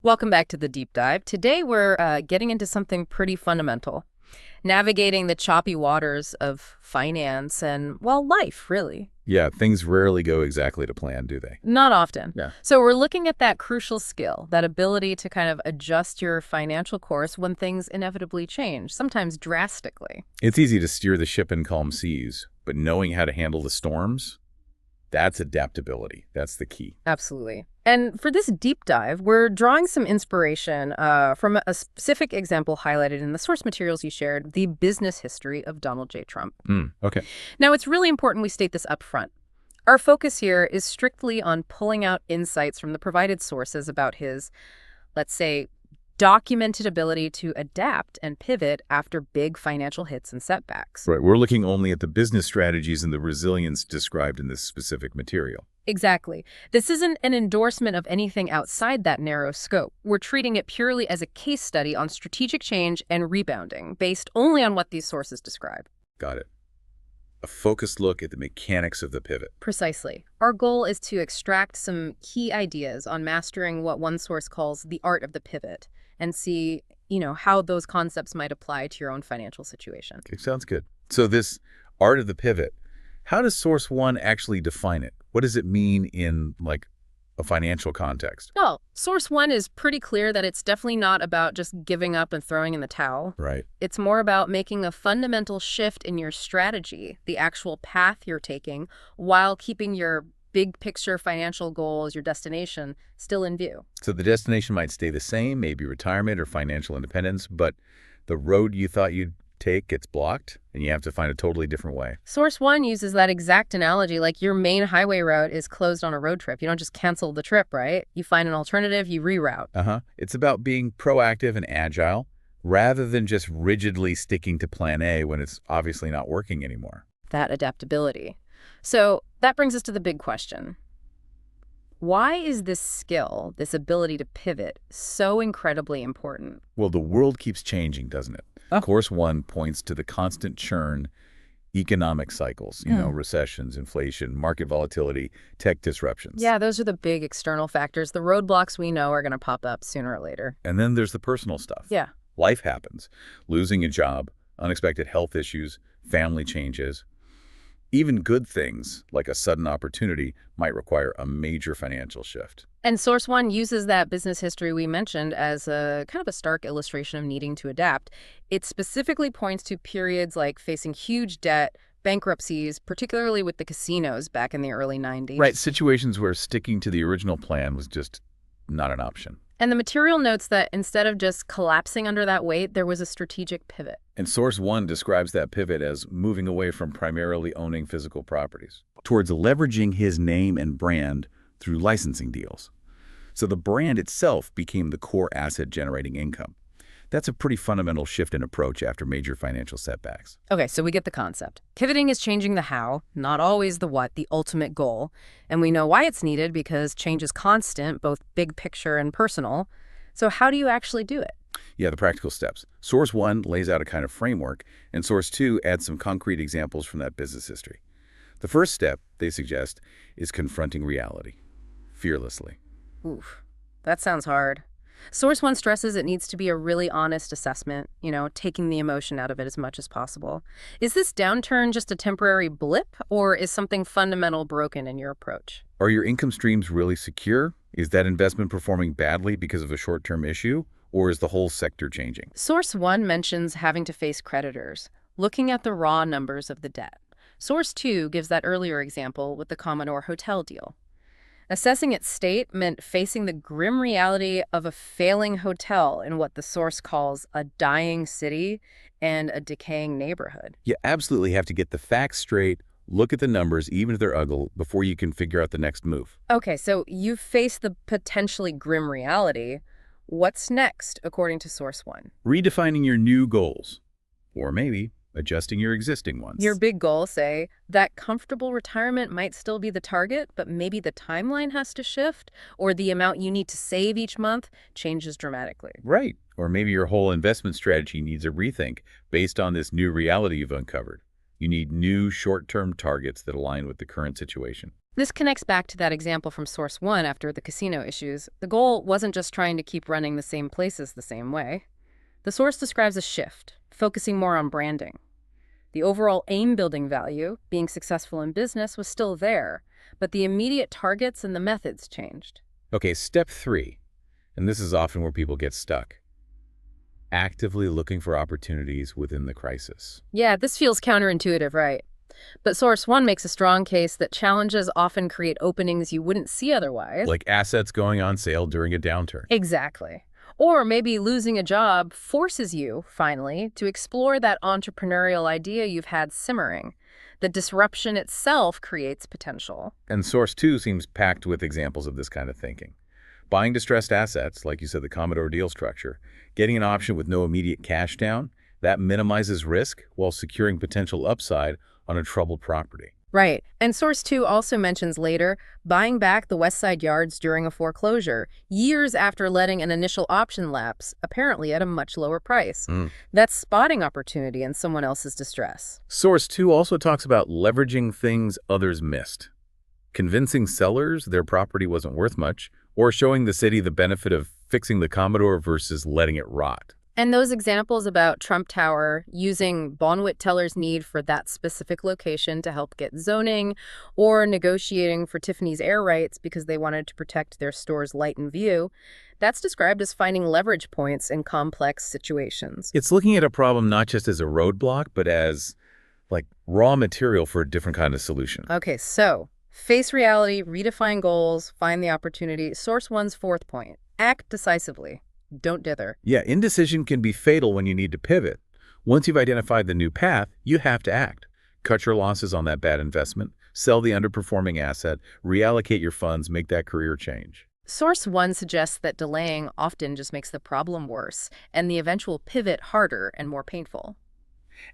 Welcome back to the deep dive. Today we're getting into something pretty fundamental, navigating the choppy waters of finance and, well, life, really. Yeah, things rarely go exactly to plan, do they? Not often. Yeah. So we're looking at that crucial skill, that ability to kind of adjust your financial course when things inevitably change, sometimes drastically. It's easy to steer the ship in calm seas, but knowing how to handle the storms, that's adaptability. That's the key. Absolutely. And for this deep dive, we're drawing some inspiration from a specific example highlighted in the source materials you shared, the business history of Donald J. Trump. Okay. Now, it's really important we state this up front. Our focus here is strictly on pulling out insights from the provided sources about his, let's say, documented ability to adapt and pivot after big financial hits and setbacks. Right. We're looking only at the business strategies and the resilience described in this specific material. Exactly. This isn't an endorsement of anything outside that narrow scope. We're treating it purely as a case study on strategic change and rebounding, based only on what these sources describe. Got it. A focused look at the mechanics of the pivot. Precisely. Our goal is to extract some key ideas on mastering what one source calls the art of the pivot and see, how those concepts might apply to your own financial situation. Okay, sounds good. So this art of the pivot, how does Source One actually define it? What does it mean in, a financial context? Well, source one is pretty clear that it's definitely not about just giving up and throwing in the towel. Right. It's more about making a fundamental shift in your strategy, the actual path you're taking, while keeping your big picture financial goals, your destination, still in view. So the destination might stay the same, maybe retirement or financial independence, but the road you thought you'd take gets blocked, and you have to find a totally different way. Source one uses that exact analogy, like your main highway route is closed on a road trip. You don't just cancel the trip, right? You find an alternative, you reroute. It's about being proactive and agile, rather than just rigidly sticking to plan A when it's obviously not working anymore. That adaptability. So that brings us to the big question. Why is this skill, this ability to pivot, so incredibly important? Well, the world keeps changing, doesn't it? Course One points to the constant churn, economic cycles, recessions, inflation, market volatility, tech disruptions. Yeah, those are the big external factors. The roadblocks we know are going to pop up sooner or later. And then there's the personal stuff. Yeah. Life happens. Losing a job, unexpected health issues, family changes. Even good things, like a sudden opportunity, might require a major financial shift. And Source One uses that business history we mentioned as a kind of a stark illustration of needing to adapt. It specifically points to periods like facing huge debt, bankruptcies, particularly with the casinos back in the early 90s. Right, situations where sticking to the original plan was just not an option. And the material notes that instead of just collapsing under that weight, there was a strategic pivot. And Source One describes that pivot as moving away from primarily owning physical properties towards leveraging his name and brand through licensing deals. So the brand itself became the core asset generating income. That's a pretty fundamental shift in approach after major financial setbacks. Okay, so we get the concept. Pivoting is changing the how, not always the what, the ultimate goal. And we know why it's needed because change is constant, both big picture and personal. So how do you actually do it? Yeah, the practical steps. Source One lays out a kind of framework, and Source Two adds some concrete examples from that business history. The first step, they suggest, is confronting reality, fearlessly. Oof, that sounds hard. Source One stresses it needs to be a really honest assessment, taking the emotion out of it as much as possible. Is this downturn just a temporary blip, or is something fundamental broken in your approach? Are your income streams really secure? Is that investment performing badly because of a short-term issue, or is the whole sector changing? Source One mentions having to face creditors, looking at the raw numbers of the debt. Source Two gives that earlier example with the Commodore Hotel deal. Assessing its state meant facing the grim reality of a failing hotel in what the source calls a dying city and a decaying neighborhood. You absolutely have to get the facts straight, look at the numbers, even if they're ugly, before you can figure out the next move. Okay, so you face the potentially grim reality. What's next, according to Source One? Redefining your new goals, or maybe adjusting your existing ones. Your big goal, say, that comfortable retirement might still be the target, but maybe the timeline has to shift, or the amount you need to save each month changes dramatically. Right. Or maybe your whole investment strategy needs a rethink based on this new reality you've uncovered. You need new short-term targets that align with the current situation. This connects back to that example from Source 1 after the casino issues. The goal wasn't just trying to keep running the same places the same way. The source describes a shift, focusing more on branding. The overall aim-building value, being successful in business, was still there, but the immediate targets and the methods changed. Okay, step 3, and this is often where people get stuck. Actively looking for opportunities within the crisis. Yeah, this feels counterintuitive, right? But Source 1 makes a strong case that challenges often create openings you wouldn't see otherwise. Like assets going on sale during a downturn. Exactly. Or maybe losing a job forces you, finally, to explore that entrepreneurial idea you've had simmering. The disruption itself creates potential. And Source 2 seems packed with examples of this kind of thinking. Buying distressed assets, like you said, the Commodore deal structure, getting an option with no immediate cash down, that minimizes risk while securing potential upside on a troubled property. Right. And Source 2 also mentions later buying back the West Side yards during a foreclosure, years after letting an initial option lapse, apparently at a much lower price. That's spotting opportunity in someone else's distress. Source 2 also talks about leveraging things others missed. Convincing sellers their property wasn't worth much, or showing the city the benefit of fixing the Commodore versus letting it rot. And those examples about Trump Tower using Bonwit Teller's need for that specific location to help get zoning, or negotiating for Tiffany's air rights because they wanted to protect their store's light and view, that's described as finding leverage points in complex situations. It's looking at a problem not just as a roadblock, but as, like, raw material for a different kind of solution. Okay, so face reality, redefine goals, find the opportunity. Source 1's fourth point, act decisively. Don't dither. Yeah, indecision can be fatal when you need to pivot. Once you've identified the new path, you have to act. Cut your losses on that bad investment, sell the underperforming asset, reallocate your funds, make that career change. Source 1 suggests that delaying often just makes the problem worse and the eventual pivot harder and more painful.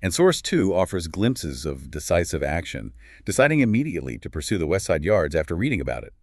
And Source 2 offers glimpses of decisive action, deciding immediately to pursue the West Side yards after reading about it.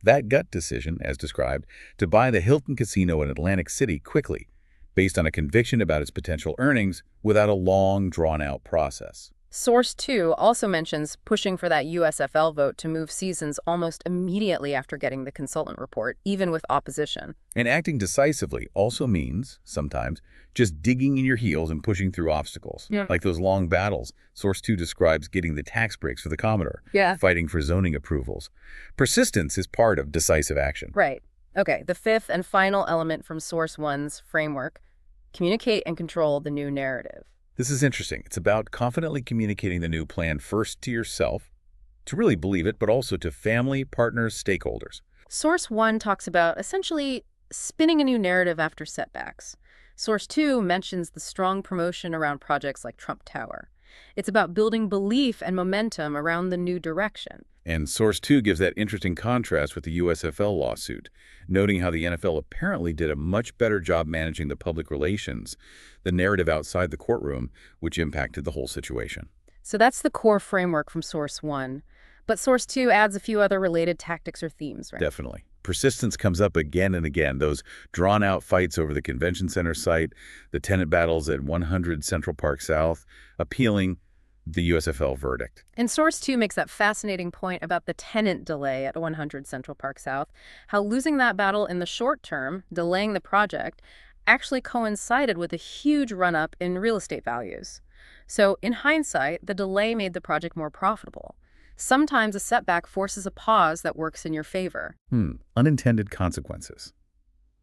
That gut decision, as described, to buy the Hilton Casino in Atlantic City quickly, based on a conviction about its potential earnings without a long, drawn-out process. Source 2 also mentions pushing for that USFL vote to move seasons almost immediately after getting the consultant report, even with opposition. And acting decisively also means, sometimes, just digging in your heels and pushing through obstacles. Like those long battles. Source 2 describes getting the tax breaks for the Commodore, fighting for zoning approvals. Persistence is part of decisive action. Right. Okay, the fifth and final element from Source 1's framework, communicate and control the new narrative. This is interesting. It's about confidently communicating the new plan first to yourself, to really believe it, but also to family, partners, stakeholders. Source 1 talks about essentially spinning a new narrative after setbacks. Source 2 mentions the strong promotion around projects like Trump Tower. It's about building belief and momentum around the new direction. And Source 2 gives that interesting contrast with the USFL lawsuit, noting how the NFL apparently did a much better job managing the public relations, the narrative outside the courtroom, which impacted the whole situation. So that's the core framework from Source 1. But Source 2 adds a few other related tactics or themes, right? Definitely. Persistence comes up again and again. Those drawn-out fights over the convention center site, the tenant battles at 100 Central Park South, appealing the USFL verdict. And Source 2 makes that fascinating point about the tenant delay at 100 Central Park South, how losing that battle in the short term, delaying the project, actually coincided with a huge run-up in real estate values. So in hindsight, the delay made the project more profitable. Sometimes a setback forces a pause that works in your favor. Unintended consequences.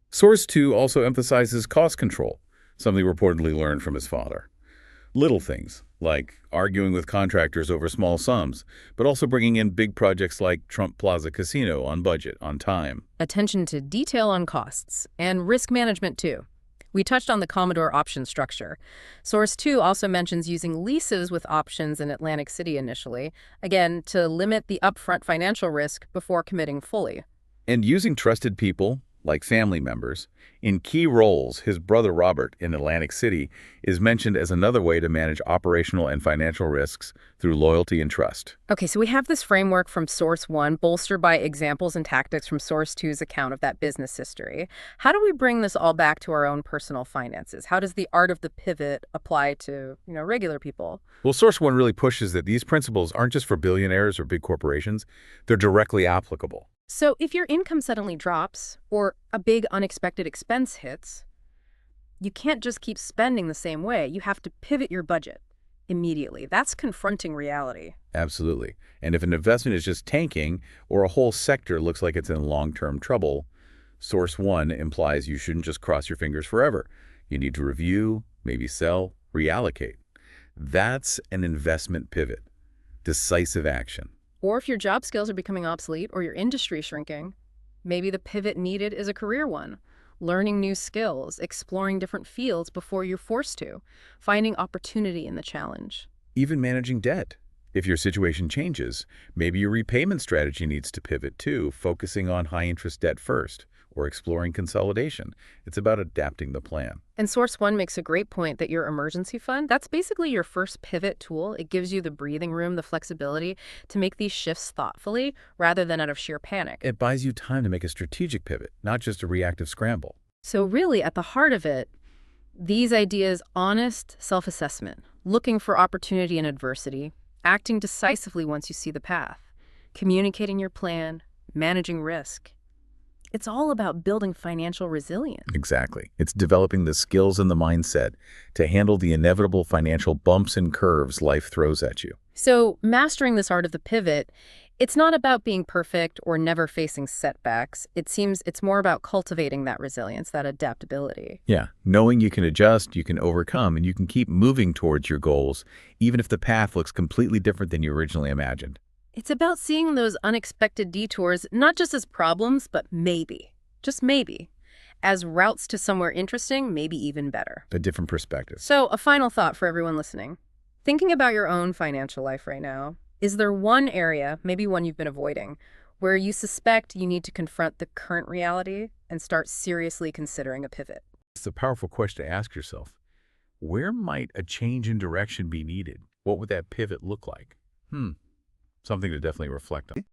Source 2 also emphasizes cost control, something reportedly learned from his father. Little things, like arguing with contractors over small sums, but also bringing in big projects like Trump Plaza Casino on budget, on time. Attention to detail on costs, and risk management too. We touched on the Commodore option structure. Source 2 also mentions using leases with options in Atlantic City initially, again, to limit the upfront financial risk before committing fully. And using trusted people, like family members. In key roles, his brother Robert in Atlantic City is mentioned as another way to manage operational and financial risks through loyalty and trust. Okay, so we have this framework from source one, bolstered by examples and tactics from source two's account of that business history. How do we bring this all back to our own personal finances? How does the art of the pivot apply to, regular people? Well, Source One really pushes that these principles aren't just for billionaires or big corporations, they're directly applicable. So if your income suddenly drops or a big unexpected expense hits, you can't just keep spending the same way. You have to pivot your budget immediately. That's confronting reality. Absolutely. And if an investment is just tanking or a whole sector looks like it's in long-term trouble, Source One implies you shouldn't just cross your fingers forever. You need to review, maybe sell, reallocate. That's an investment pivot. Decisive action. Or if your job skills are becoming obsolete or your industry shrinking, maybe the pivot needed is a career one. Learning new skills, exploring different fields before you're forced to, finding opportunity in the challenge. Even managing debt. If your situation changes, maybe your repayment strategy needs to pivot too, focusing on high-interest debt first, or exploring consolidation. It's about adapting the plan. And Source One makes a great point that your emergency fund, that's basically your first pivot tool. It gives you the breathing room, the flexibility to make these shifts thoughtfully rather than out of sheer panic. It buys you time to make a strategic pivot, not just a reactive scramble. So really, at the heart of it, these ideas: honest self-assessment, looking for opportunity in adversity, acting decisively once you see the path, communicating your plan, managing risk. It's all about building financial resilience. Exactly. It's developing the skills and the mindset to handle the inevitable financial bumps and curves life throws at you. So mastering this art of the pivot, it's not about being perfect or never facing setbacks. It seems it's more about cultivating that resilience, that adaptability. Yeah, knowing you can adjust, you can overcome, and you can keep moving towards your goals, even if the path looks completely different than you originally imagined. It's about seeing those unexpected detours not just as problems, but maybe, just maybe, as routes to somewhere interesting, maybe even better. A different perspective. So a final thought for everyone listening. Thinking about your own financial life right now, is there one area, maybe one you've been avoiding, where you suspect you need to confront the current reality and start seriously considering a pivot? It's a powerful question to ask yourself. Where might a change in direction be needed? What would that pivot look like? Something to definitely reflect on.